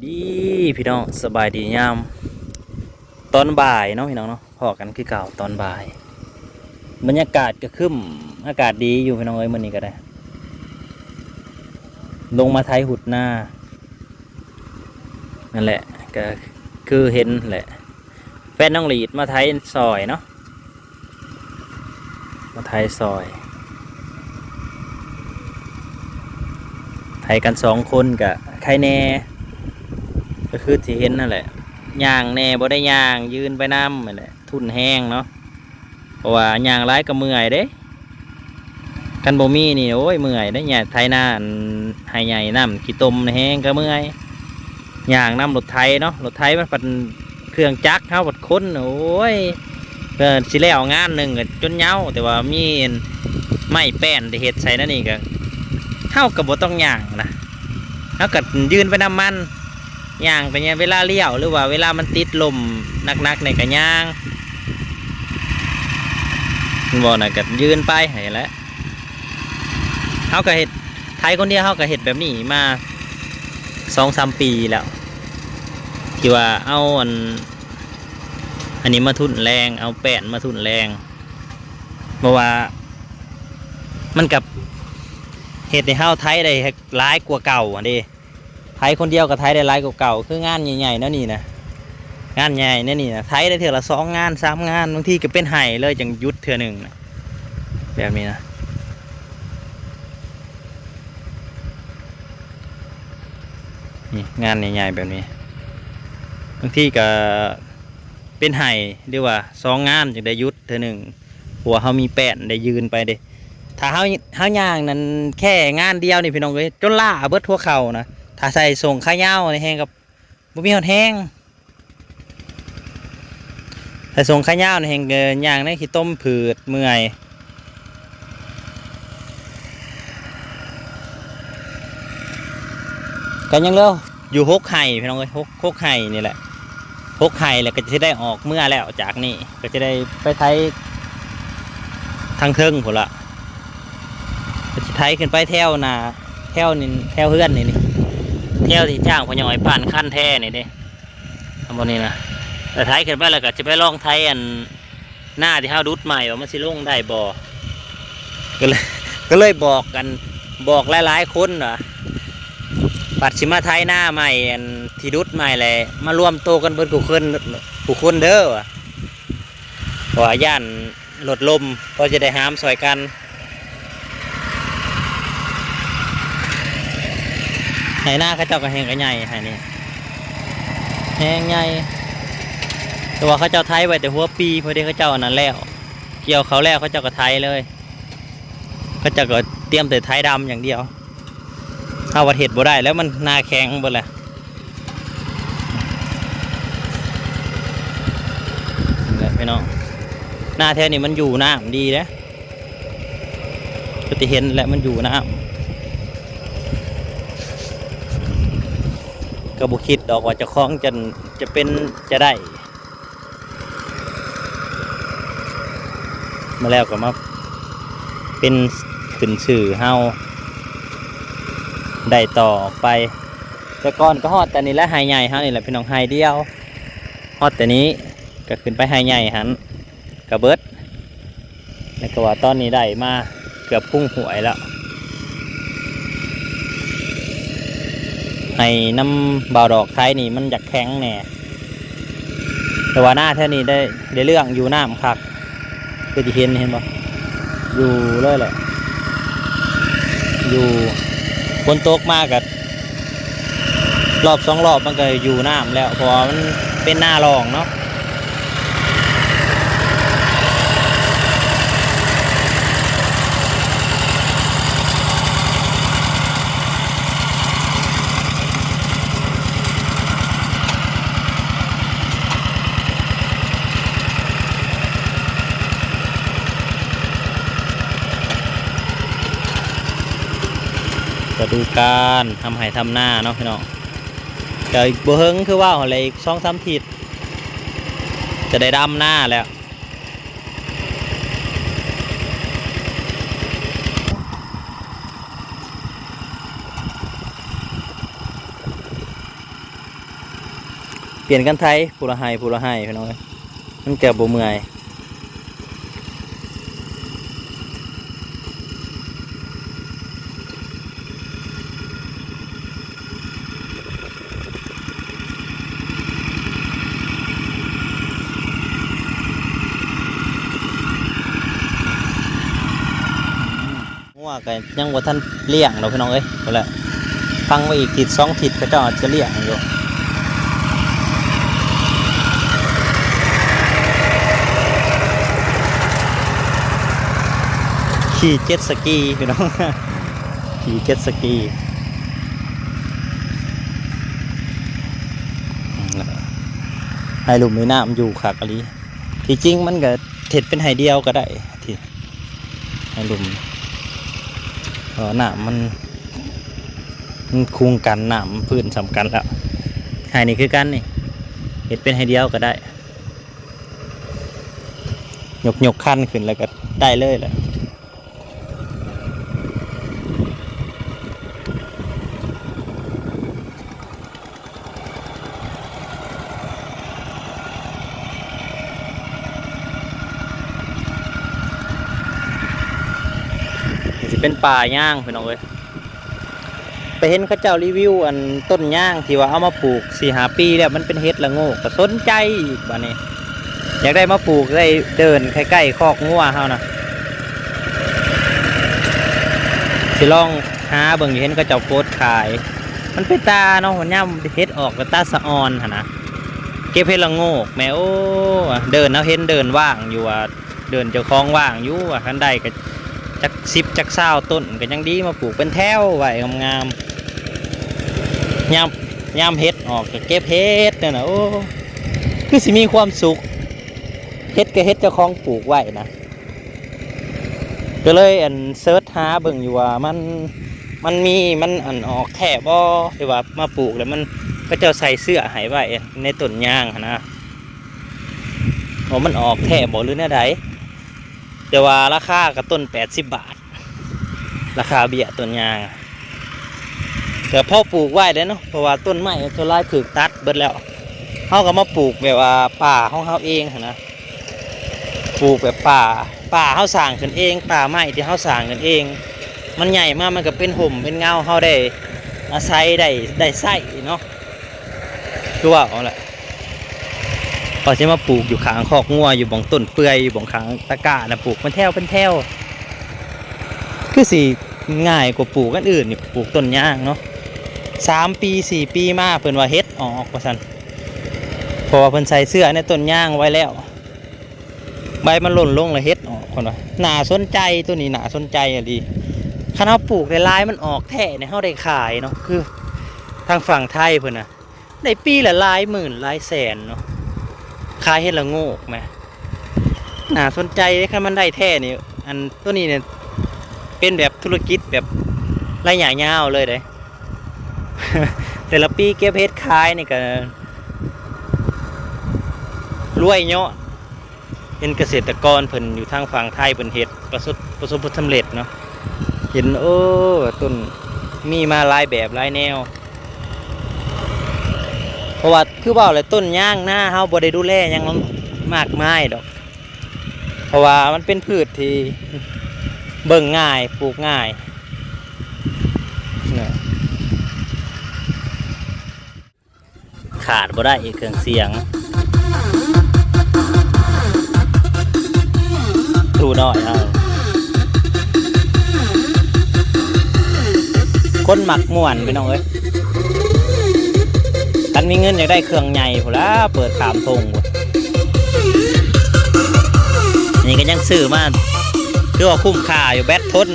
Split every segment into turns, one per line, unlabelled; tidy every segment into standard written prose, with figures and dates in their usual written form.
ดีพี่น้องสบายดียามตอนบ่ายเนาะพี่น้องเนาะพอกันคือเก่าตอนบ่ายบรรยากาศก็ครึ้มอากาศดีอยู่พี่น้องเอ้ยมื้อนี้ก็ได้ลงมาไทยหุดหน้านั่นแหละก็คือเห็นแหละแฟนน้องหลีดมาไทยซอยเนาะมาไทยซอยไทยกัน2 คนกับใครแน่ก็คือที่เห็นนั่นแหละย่างแน่บ่ได้ย่างยืนไปน้ำนั่นแหละทุนแห้งเนาะเพราะว่าย่างร้ายก็เมื่อยเด้กันบ่มีนี่โอ้ยเมื่อยได้เนี่ยไทยนาให้ใหญ่น้ำขี้ตมแห้งก็เมื่อยย่างน้ำรถไทยเนาะรถไทยมันเป็นเครื่องจักรเฮาบดคนโอ้ยเพื่อสิแล้วงานหนึ่งก็จนเหงาแต่ว่ามีไม้แป้นที่เฮ็ดใส่นั่นนี่ก็เฮาก็บ่ต้องย่างนะเฮาก็ยืนไปน้ำมันย่างไปเนี่ยเวลาเลี้ยวหรือว่าเวลามันติดลมนักๆในกระย่างบ่น่ะก็ยืนไปให้แล้วเฮาก็เฮ็ดไทยคนเดียวเฮาก็เฮ็ดแบบนี้มา2-3 ปีแล้วที่ว่าเอาอันนี้มาทุนแรงเอาแป้นมาทุนแรงเพราะว่ามันกับเฮ็ดในเฮาไทยได้หลายกว่าเก่าอันนี้ไทยคนเดียวกับไทยได้หลายกว่าเก่าคืองานใหญ่ๆนั่นนี่นะงานใหญ่นี่นะไทยได้เทื่อละ2 งาน 3 งานบางทีก็เป็นไห้เลยจังหยุดเทื่อหนึ่งนะแบบนี้นะนี่งานใหญ่ๆแบบนี้บางทีก็เป็นไห้หรือว่า2 งานจึงได้หยุดเทื่อหนึ่งหัวเขามีแป้นได้ยืนไปเด้ถ้าเขาย่างนั้นแค่งานเดียวนี่พี่น้องเลยจนล่าเบิดทั่วเข่านะถ้าใส่ส่งข้าวยาวในแห้งกับบุมีหอดแห้งถ้าส่งข้าวยาวในแห้งย่างในขี้ต้มผืดเมื่อยกันยังเร็วอยู่6 ไห่พี่น้องเลย6 ไห่นี่แหละ6 ไห่แล้วก็จะได้ออกเมื่อแล้วจากนี่ก็จะได้ไปไทยทางเทิงผุละก็จะไทยขึ้นไปแถวนาแถวนี่แถวเฮือนนี่แถวที่จ้างพญอยผ่านขั้นแท้นี่เด้ทำบนนี้นะแต่ไทยขึ้นไปแล้วก็จะไปลองไทยหน้าที่เฮาดุดใหม่ว่ามันสิลงได้บ่ก็เลยบอกกันบอกหลายๆคนว่าปัดสิมาไทยหน้าใหม่ที่ดุดใหม่เลยมารวมโตกันเบิดผู้คนเด้อว่ะเพราะว่าย่านหลดลมก็จะได้หามซอยกันไห้หน้าเขาเจ้าก็แห้งก็ใหญ่ไห้นี่แห้งใหญ่แต่ว่าเขาเจ้าไทยไว้แต่หัวปีพอดีเขาเจ้านั้นแล้วเกี่ยวเขาแล้วเขาเจ้าก็ไทยเลยเขาเจ้าก็เตรียมแต่ไทยดำอย่างเดียวเอาวัดเห็ดบ่ได้แล้วมันนาแข็งหมดเลยนี่พี่น้องหน้าแท้นี่มันอยู่น้ำดีนะก็จะเห็นแหละมันอยู่น้ำก็บุคิดดอกว่าจะคล้องจะเป็นจะได้มาแล้วก็มาเป็นขึ้นสื่อเฮาได้ต่อไปแต่ก่อนก็ฮอดแต่นี้และไฮใหญ่เฮานี่แหละพี่น้องไฮเดียวฮอดแต่นี้ก็ขึ้นไปไฮใหญ่หันกระเบิดแล้วก็ว่าตอนนี้ได้มาเกือบพุ่งหวยแล้วให้น้ำบ่าวดอกไทยนี่มันอยากแข็งแน่แต่ว่าหน้าแท่นี้ได้เรื่องอยู่น้ำคักคือที่เห็นบ่อยู่เลยแหละอยู่ฝนตกมากกับรอบ2 รอบมันก็อยู่น้ำแล้วเพราะมันเป็นหน้ารองเนาะก็ดูการทำไห่ทำหน้าเนาะพี่น้องเดี๋ยวบ่เฮิงคือว่าอะไรอีก2-3 ทิศจะได้ดำหน้าแล้ว ปลี่ยนกันไทยผู้ละให้ผู้ละให้พี่น้องเอ้ยมันเกือบบ่เมื่อยงัวก็ยังบ่ทันเลี้ยงดอกพี่น้องเอ้ยพุ่นแหละฟังไว้อีกทิศ2ทิศเขาเจ้าอาจจะเลี้ยงอยู่ขี่เจ็ตสกีพี่น้อง ขี่เจ็ตสกีให้หลุมในน้ำอยู่ขากะลีที่จริงมันก็เท็ดเป็นไฮเดียวก็ได้ที่ให้หลุมน้ำมันคุงกันน้ำพื้นสำคัญแล้วไฮนี่คือกันนี่เห็ดเป็นไฮเดียวก็ได้ยกขั้นขึ้นแล้วก็ได้เลยแหละเป็นป่าย่างพี่น้องเอ้ยไปเห็นเขาเจ้ารีวิวอันต้นย่างที่ว่าเอามาปลูก4-5 ปีแล้วมันเป็นเห็ดละโงกก็สนใจอีกบ้านี้อยากได้มาปลูกได้เดินใกล้ๆคอกงัวเฮานะสิลองหาเบิ่งอยู่เห็นเขาเจ้าโพสขายมันเป็นตาเนาะมันย่ำเห็ดออกกับตาสะออนหั่นนะเก็บเห็ดละโงกแม่โอ้เดินเอาเห็นเดินว่างอยู่ว่าเดินเจ้าของว่างอยู่ว่าคันใดก็จัก10จัก20ต้นก็ยังดีมาปลูกเป็นแถวไว้งามๆยามเฮ็ดออกก็เก็บเฮ็ดนั่นน่ะโอ้คือสิมีความสุขเฮ็ดก็เฮ็ดเจ้าของปลูกไว้นะก็เลยอันเซิร์ชหาเบิ่งอยู่ว่ามันมีมันอันออกแค่บ่ที่ว่ามาปลูกแล้วมันก็จะใส่เสื้อให้ไว้ในต้นยางนะว่ามันออกแค่บ่หรือแนวใดแต่ว่าราคากับต้น80 บาทราคาเบี้ยต้นยางแต่พ่อปลูกไว้เลยเนาะเพราะว่าต้นไม้ต้นไม้ถูกตัดเบิดแล้วเขาก็มาปลูกแบบว่าป่าของเขาเองนะปลูกแบบป่าเขาสร้างขึ้นเองป่าไม้ที่เขาสร้างขึ้นเองมันใหญ่มากมันก็เป็นห่มเป็นเงาเขาได้อาศัยได้ไส้เนาะคือว่าเอาละพอจะมาปลูกอยู่ข้างคอกงัวอยู่บ่งต้นเปื่อยอยู่บ่งข้างตะกร้านะปลูกเป็นแถวคือสิง่ายกว่าปลูกกันอื่นนี่ปลูกต้นยางเนาะ3 ปี4 ปีมาเพิ่นว่าเฮ็ดออกว่าซั่นเพราะว่าเพิ่นใส่เสื้อในต้นยางไว้แล้วใบมันหล่นลงแล้วเฮ็ดออกคนว่าน่าสนใจตัวนี้น่าสนใจอ่ะดีคันเฮาปลูกได้หลายมันออกแท้เนี่ยเฮาได้ขายเนาะคือทางฝั่งไทยเพิ่นน่ะได้ปีละหลายหมื่นหลายแสนเนาะขายเฮ็ดละโงกแม่น่าสนใจคันมันได้แท้นี่อันตัวนี้เนี่ยเป็นแบบธุรกิจแบบระยะยาวเลยเด้ แต่ละปีเก็บเฮ็ดขายนี่ก็รวยเนาะเป็นเกษตรกรเพิ่นอยู่ทางฝั่งไทยเพิ่นเฮ็ดประสบผลสำเร็จเนาะเห็นโอ้ต้นมีมาหลายแบบหลายแนวเพราะว่าคือว่าอะไรต้นย่างหน้าเฮาบ่ได้ดูแลหยังมากมายดอกเพราะว่ามันเป็นพืชที่เบิ่งง่ายปลูกง่ายขาดบ่ได้อีกเครื่องเสียงดูหน่อยเอาคนหมักม่วนไปน้องเอ้ยท่านมีเงินอยากได้เครื่องใหญ่พุ่นละเปิดขามทงนี่ก็ยังซื้อมาคือว่าคุ้มค่าอยู่แบตทน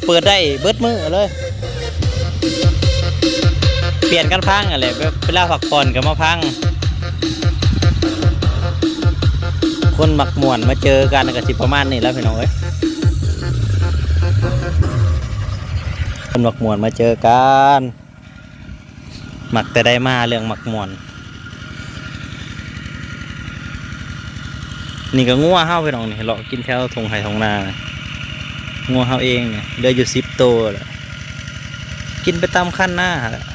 เปิดได้เบิดมือเลยเปลี่ยนกันพังอะไรเวลาพักผ่อนก็มาพังคนหมักม่วนมาเจอกันก็สิประมาณนี้แล้วพี่น้องเอ้ยคนหมักม่วนมาเจอกันหมักแต่ได้มาเรื่องหมักม่วนนี่ก็งัวเฮาพี่น้องนี่เลาะกินแถวทงไห่ทงนางัวเฮาเองเนี่ยเดืออยู่10 ตัวแหละกินไปตามขั้นหน้าแหละ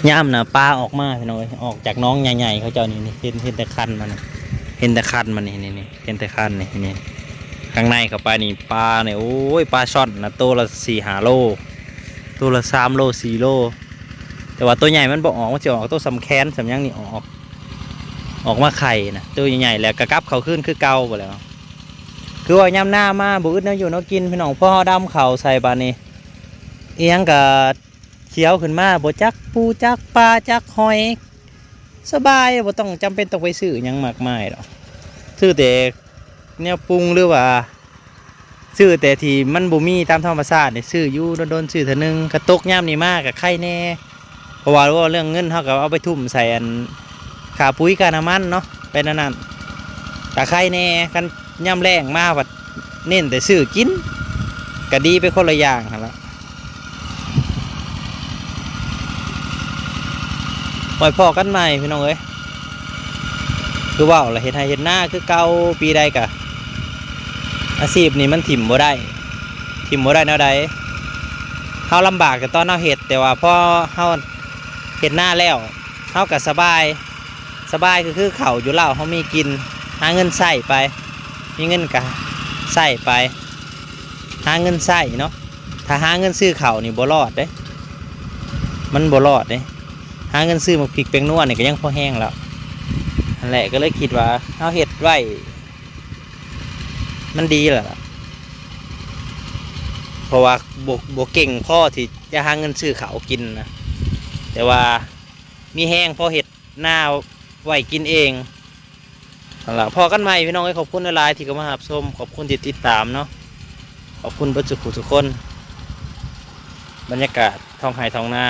ย่ำนะปลาออกมาพี่น้องเอ้ยออกจากน้องใหญ่ๆเขาเจ้านี่เห็นแต่คันมันน่ะเห็นแต่คันมันนี่เห็นแต่คันนี่ข้างในเข้าไปนี่ปลาเนี่ยโอ้ยปลาช่อนนะตัวละ4-5 โลตัวละ3 โล 4 โลแต่ว่าตัวใหญ่มันบอกออกว่าจะออกตัวสำแคนสำยังนี่ออกมาไข่นะตัวใหญ่ๆแล้วกระกับเขาขึ้นคือเก่าไปแล้วคือว่าย่ำหน้ามาบุ้ดเนาะอยู่เนาะกินพี่น้องพ่อดำเข่าใส่ปลานี่เอียงกับเขียวขึ้นมาบ่จักปูจักปลาจักหอยสบายบ่ต้องจำเป็นต้องไปซื้อหยังมากมายหรอกซื้อแต่เนี่ยปรุงหรือว่าซื้อแต่ที่มันบ่มีตามธรรมชาติเนี่ยซื้ออยู่โดนๆซื้อเท่านึงกระตกย่ำนี่มากกับไข่แน่เพราะว่าเรื่องเงินเท่ากับเอาไปทุ่มใส่อันขาปุ๋ยกาน้ำมันเนาะเป็นนั่นกับไข่แน่กันย่ำแรงมากวัดเน้นแต่ซื้อกินก็ดีไปคนละอย่างหั่นละปล่อยพ่อกันใหม่พี่น้องเอ้ยคือว่าละเฮ็ดให้เฮ็ดหน้าคือเก่าปีใดกะอาชีพนี้มันถิ่มบ่ได้แนวใดเฮาลำบากแต่ตอนเฮาเฮ็ดแต่ว่าพอเฮาเฮ็ดหน้าแล้วเฮาก็สบายคือเขาอยู่แล้วเฮามีกินหาเงินใส่ไปมีเงินก็ใส่ไปหาเงินใส่เนาะถ้าหาเงินซื้อเขานี่บ่รอดเด้มันบ่รอดเด้หาเงินซื้อมาพริกแป้งนัวนี่ก็ยังพอแห้งแล้วนั่นแหละก็เลยคิดว่าเฮาเฮ็ดไว้มันดีแหละเพราะว่าบวเก่งพ่อที่จะหาเงินซื้อเขากินนะแต่ว่ามีแห้งพอเห็ดหน้าไหวกินเองนั่นแหละพอกันใหม่พี่น้องขอบคุณหลายๆที่เข้ามารับชมขอบคุณที่ติดตามเนาะขอบคุณทุกคนบรรยากาศท้องไร่ท้องนา